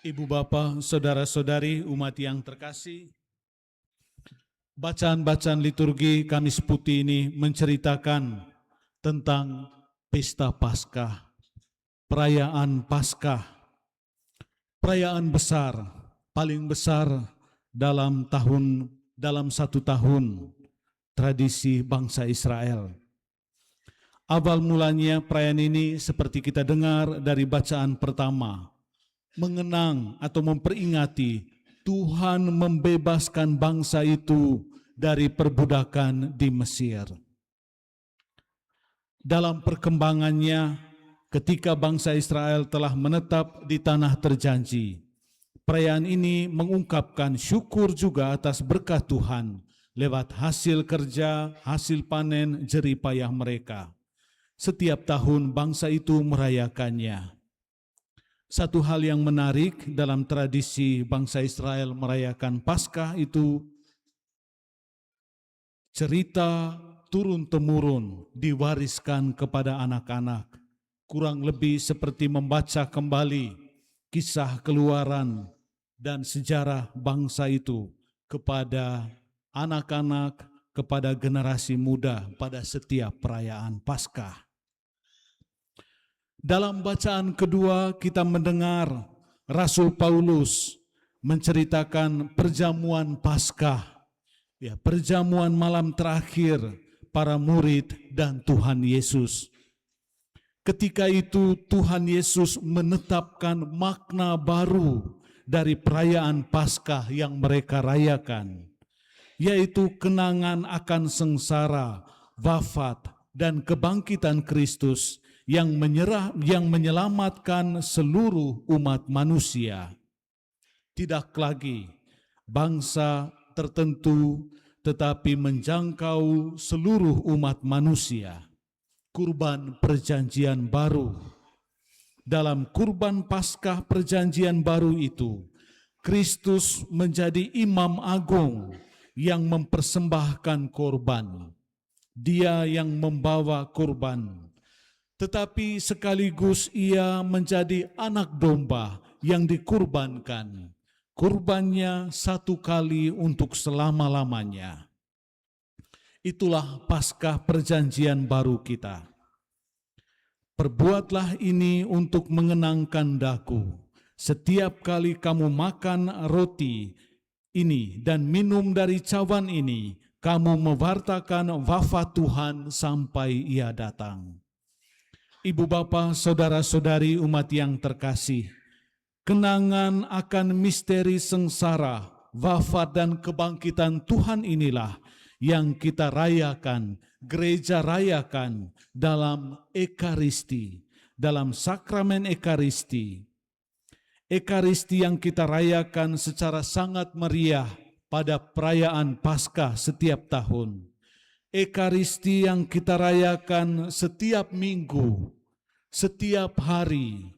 Ibu Bapa, saudara-saudari, umat yang terkasih, bacaan-bacaan liturgi Kamis Putih ini menceritakan tentang pesta Paskah, perayaan Paskah, perayaan besar, paling besar dalam satu tahun tradisi bangsa Israel. Awal mulanya perayaan ini seperti kita dengar dari bacaan pertama, mengenang atau memperingati Tuhan membebaskan bangsa itu dari perbudakan di Mesir. Dalam perkembangannya, ketika bangsa Israel telah menetap di tanah terjanji, perayaan ini mengungkapkan syukur juga atas berkat Tuhan lewat hasil kerja, hasil panen, jerih payah mereka. Setiap tahun bangsa itu merayakannya. Satu hal yang menarik dalam tradisi bangsa Israel merayakan Paskah itu cerita turun-temurun diwariskan kepada anak-anak. Kurang lebih seperti membaca kembali kisah Keluaran dan sejarah bangsa itu kepada anak-anak, kepada generasi muda pada setiap perayaan Paskah. Dalam bacaan kedua kita mendengar Rasul Paulus menceritakan perjamuan Paskah, perjamuan malam terakhir para murid dan Tuhan Yesus. Ketika itu Tuhan Yesus menetapkan makna baru dari perayaan Paskah yang mereka rayakan, yaitu kenangan akan sengsara, wafat, dan kebangkitan Kristus yang menyelamatkan seluruh umat manusia. Tidak lagi bangsa tertentu, tetapi menjangkau seluruh umat manusia. Kurban perjanjian baru. Dalam kurban Paskah perjanjian baru itu, Kristus menjadi imam agung yang mempersembahkan korban. Dia yang membawa kurban, tetapi sekaligus ia menjadi anak domba yang dikurbankan. Kurbannya satu kali untuk selama-lamanya. Itulah Paskah perjanjian baru kita. Perbuatlah ini untuk mengenangkan daku. Setiap kali kamu makan roti ini dan minum dari cawan ini, kamu mewartakan wafat Tuhan sampai ia datang. Ibu bapa, saudara-saudari umat yang terkasih, kenangan akan misteri sengsara, wafat dan kebangkitan Tuhan inilah yang kita rayakan, gereja rayakan dalam Ekaristi, dalam sakramen Ekaristi. Ekaristi yang kita rayakan secara sangat meriah pada perayaan Paskah setiap tahun. Ekaristi yang kita rayakan setiap minggu, setiap hari.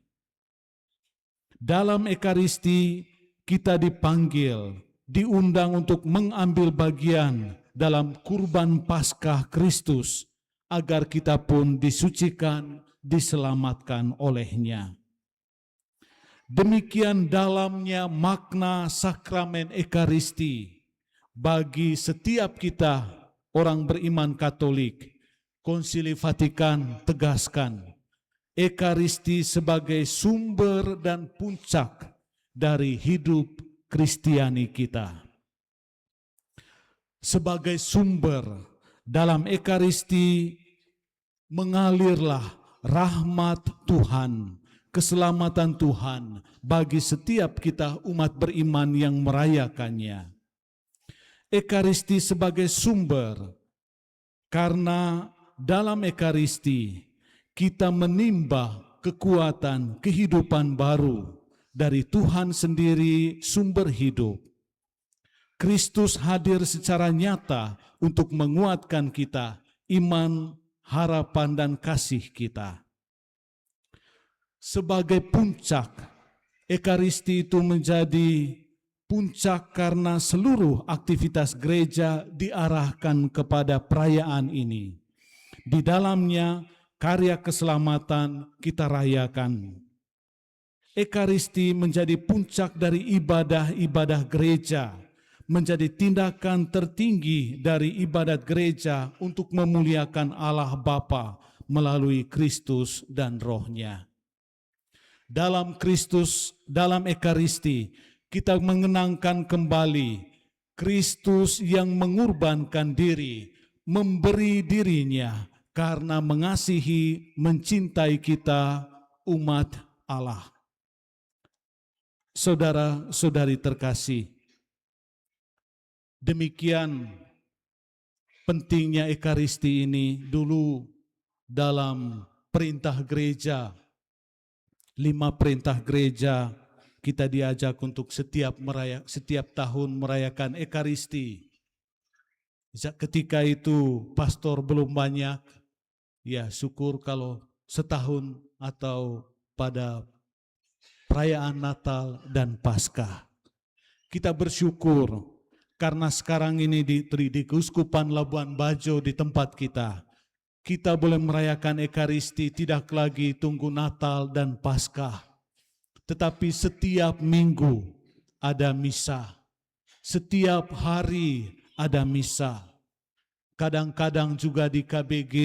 Dalam Ekaristi kita dipanggil, diundang untuk mengambil bagian dalam kurban Paskah Kristus, agar kita pun disucikan, diselamatkan olehnya. Demikian dalamnya makna sakramen Ekaristi bagi setiap kita orang beriman Katolik. Konsili Vatikan tegaskan Ekaristi sebagai sumber dan puncak dari hidup Kristiani kita. Sebagai sumber dalam Ekaristi mengalirlah rahmat Tuhan, keselamatan Tuhan bagi setiap kita umat beriman yang merayakannya. Ekaristi sebagai sumber, karena dalam Ekaristi kita menimba kekuatan kehidupan baru dari Tuhan sendiri, sumber hidup. Kristus hadir secara nyata untuk menguatkan kita, iman, harapan, dan kasih kita. Sebagai puncak, Ekaristi itu menjadi puncak karena seluruh aktivitas gereja diarahkan kepada perayaan ini. Di dalamnya karya keselamatan kita rayakan. Ekaristi menjadi puncak dari ibadah-ibadah gereja, menjadi tindakan tertinggi dari ibadat gereja untuk memuliakan Allah Bapa melalui Kristus dan Roh-Nya. Dalam Kristus, dalam Ekaristi, kita mengenangkan kembali Kristus yang mengorbankan diri, memberi dirinya karena mengasihi, mencintai kita, umat Allah. Saudara-saudari terkasih, demikian pentingnya Ekaristi ini dulu dalam perintah gereja. 5 perintah gereja kita diajak untuk setiap tahun merayakan Ekaristi. Ketika itu pastor belum banyak, ya syukur kalau setahun atau pada perayaan Natal dan Paskah. Kita bersyukur karena sekarang ini di Keuskupan Labuan Bajo di tempat kita boleh merayakan Ekaristi tidak lagi tunggu Natal dan Paskah, tetapi setiap minggu ada misa, setiap hari ada misa. Kadang-kadang juga di KBG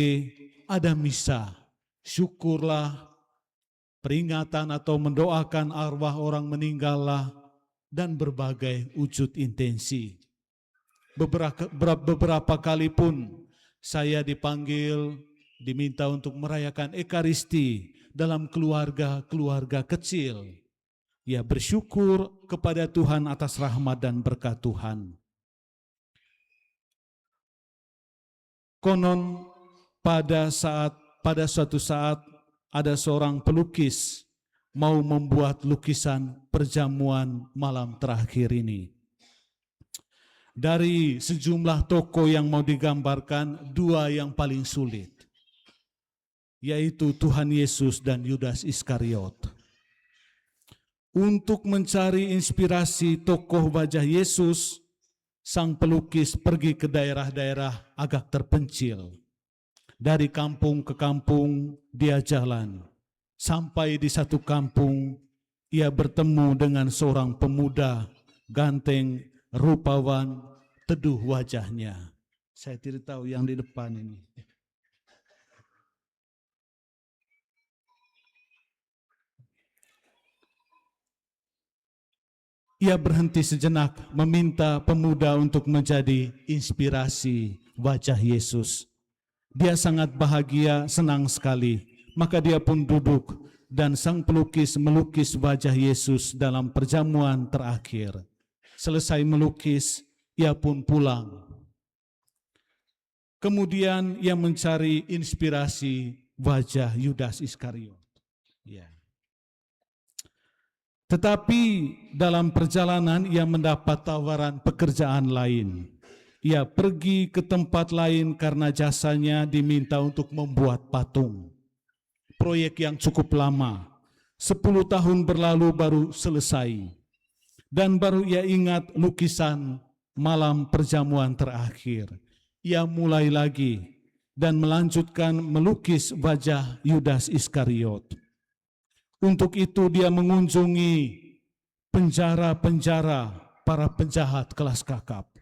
ada misa. Syukurlah, peringatan atau mendoakan arwah orang meninggallah, dan berbagai wujud intensi. Beberapa kali pun saya dipanggil, diminta untuk merayakan Ekaristi dalam keluarga-keluarga kecil. Ya, bersyukur kepada Tuhan atas rahmat dan berkat Tuhan. Konon pada suatu saat ada seorang pelukis mau membuat lukisan perjamuan malam terakhir ini. Dari sejumlah tokoh yang mau digambarkan, 2 yang paling sulit, yaitu Tuhan Yesus dan Yudas Iskariot. Untuk mencari inspirasi tokoh wajah Yesus, sang pelukis pergi ke daerah-daerah agak terpencil. Dari kampung ke kampung dia jalan. Sampai di satu kampung, ia bertemu dengan seorang pemuda ganteng, rupawan, teduh wajahnya. Saya tidak tahu yang di depan ini. Ia berhenti sejenak meminta pemuda untuk menjadi inspirasi wajah Yesus. Dia sangat bahagia, senang sekali. Maka dia pun duduk dan sang pelukis melukis wajah Yesus dalam perjamuan terakhir. Selesai melukis, ia pun pulang. Kemudian ia mencari inspirasi wajah Yudas Iskariot. Ya. Tetapi dalam perjalanan ia mendapat tawaran pekerjaan lain. Ia pergi ke tempat lain karena jasanya diminta untuk membuat patung. Proyek yang cukup lama, 10 tahun berlalu baru selesai. Dan baru ia ingat lukisan malam perjamuan terakhir. Ia mulai lagi dan melanjutkan melukis wajah Yudas Iskariot. Untuk itu dia mengunjungi penjara-penjara para penjahat kelas kakap.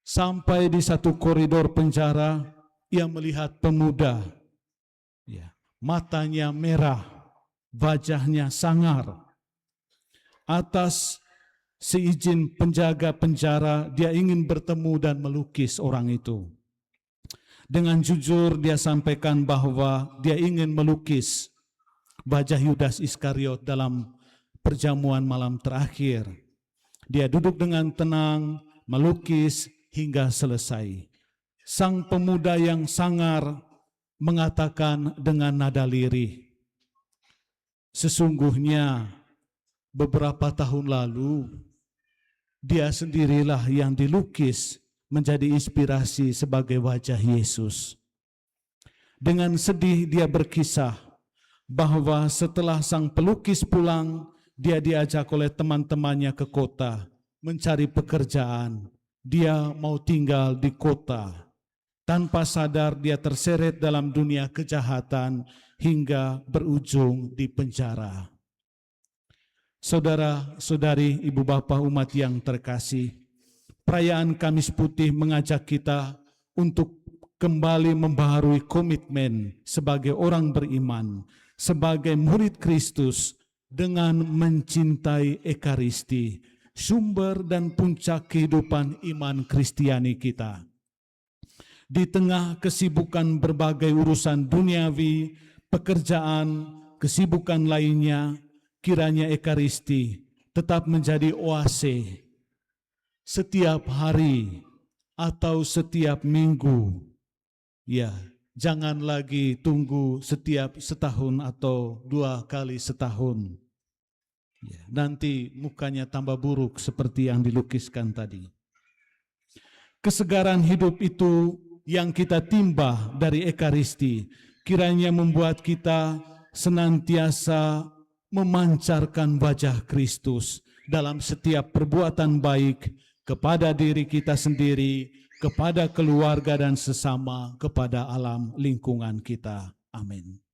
Sampai di satu koridor penjara, ia melihat pemuda. Ya, matanya merah, wajahnya sangar. Atas seizin penjaga penjara, dia ingin bertemu dan melukis orang itu. Dengan jujur dia sampaikan bahwa dia ingin melukis wajah Yudas Iskariot dalam perjamuan malam terakhir. Dia duduk dengan tenang, melukis hingga selesai. Sang pemuda yang sangar mengatakan dengan nada lirih, sesungguhnya beberapa tahun lalu dia sendirilah yang dilukis menjadi inspirasi sebagai wajah Yesus. Dengan sedih dia berkisah bahwa setelah sang pelukis pulang, dia diajak oleh teman-temannya ke kota mencari pekerjaan. Dia mau tinggal di kota. Tanpa sadar dia terseret dalam dunia kejahatan hingga berujung di penjara. Saudara-saudari, ibu bapa umat yang terkasih, perayaan Kamis Putih mengajak kita untuk kembali membaharui komitmen sebagai orang beriman, sebagai murid Kristus dengan mencintai Ekaristi, sumber dan puncak kehidupan iman Kristiani kita. Di tengah kesibukan berbagai urusan duniawi, pekerjaan, kesibukan lainnya, kiranya Ekaristi tetap menjadi oase setiap hari atau setiap minggu. Ya, jangan lagi tunggu setiap setahun atau 2 kali setahun. Ya, nanti mukanya tambah buruk seperti yang dilukiskan tadi. Kesegaran hidup itu yang kita timba dari Ekaristi, kiranya membuat kita senantiasa memancarkan wajah Kristus dalam setiap perbuatan baik kepada diri kita sendiri, kepada keluarga dan sesama, kepada alam lingkungan kita. Amin.